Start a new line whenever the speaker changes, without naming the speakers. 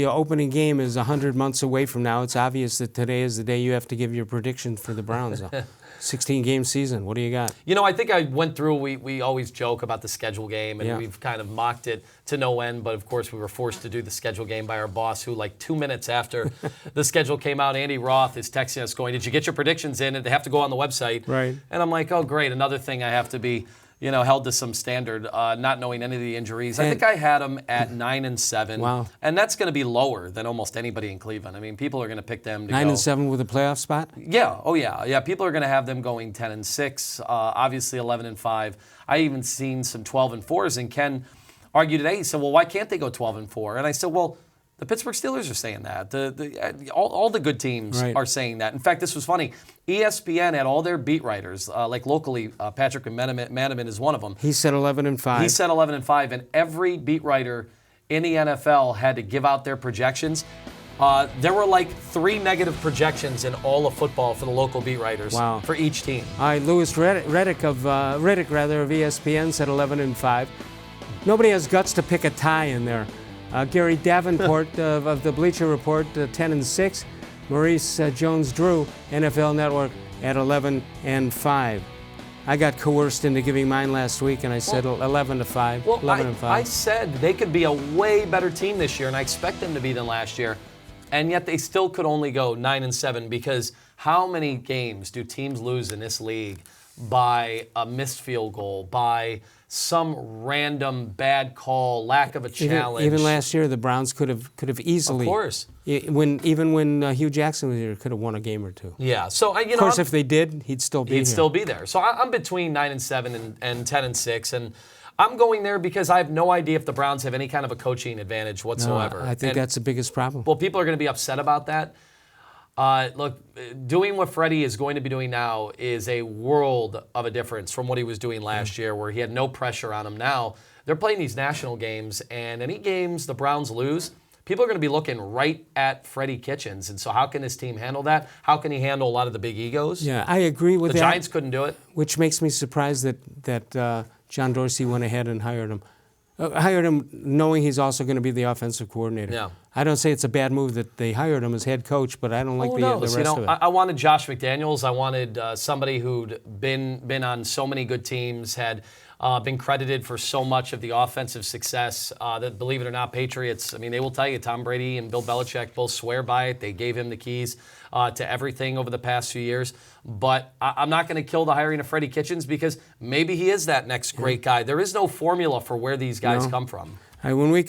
The opening game is 100 months away from now. It's obvious that today is the day you have to give your prediction for the Browns. 16-game season. What do you got?
You know, I think I went through, we always joke about the schedule game, and we've kind of mocked it to no end, but of course we were forced to do the schedule game by our boss, who like 2 minutes after the schedule came out, Andy Roth is texting us going, did you get your predictions in? And they have to go on the website.
Right.
And I'm like, oh, great, another thing I have to be, held to some standard, not knowing any of the injuries. I think I had them at 9-7.
Wow.
And that's going to be lower than almost anybody in Cleveland. I mean, people are going to pick them to
9-7 with a playoff spot?
Yeah. Oh, yeah. Yeah. People are going to have them going 10-6. Obviously 11-5. I even seen some 12-4s. And Ken argued today. He said, "Well, why can't they go 12-4?" And I said, "Well, the Pittsburgh Steelers are saying that. All the good teams are saying that. In fact, this was funny. ESPN had all their beat writers, like locally, Patrick Manaman is one of them.
He said 11-5.
He said 11-5, and every beat writer in the NFL had to give out their projections. There were like 3 negative projections in all of football for the local beat writers for each team.
All right, Louis Riddick of ESPN said 11-5. Nobody has guts to pick a tie in there. Gary Davenport of the Bleacher Report, 10-6. Maurice Jones-Drew, NFL Network, at 11-5. I got coerced into giving mine last week, and I said 11-5.
Well,
11-5.
I said they could be a way better team this year, and I expect them to be than last year. And yet they still could only go 9-7, because how many games do teams lose in this league by a missed field goal, by some random bad call, lack of a challenge?
Even last year, the Browns could have easily.
Of course.
Even when Hugh Jackson was here, could have won a game or two.
Yeah. So
of course, if they did, he'd still be here.
He'd still be there. So I'm between 9-7 and 10-6, and I'm going there because I have no idea if the Browns have any kind of a coaching advantage whatsoever.
No, I think that's the biggest problem.
Well, people are going to be upset about that. Look, doing what Freddie is going to be doing now is a world of a difference from what he was doing last year, where he had no pressure on him. Now, they're playing these national games, and any games the Browns lose, people are going to be looking right at Freddie Kitchens. And so how can this team handle that? How can he handle a lot of the big egos?
Yeah, I agree with that.
The Giants couldn't do it.
Which makes me surprised that John Dorsey went ahead and hired him. Hired him knowing he's also going to be the offensive coordinator.
Yeah.
I don't say it's a bad move that they hired him as head coach, but I don't like the rest of it.
I wanted Josh McDaniels. I wanted somebody who'd been on so many good teams, had been credited for so much of the offensive success. That, believe it or not, Patriots, I mean, they will tell you, Tom Brady and Bill Belichick both swear by it. They gave him the keys to everything over the past few years. But I'm not going to kill the hiring of Freddie Kitchens, because maybe he is that next great guy. There is no formula for where these guys come from.
When we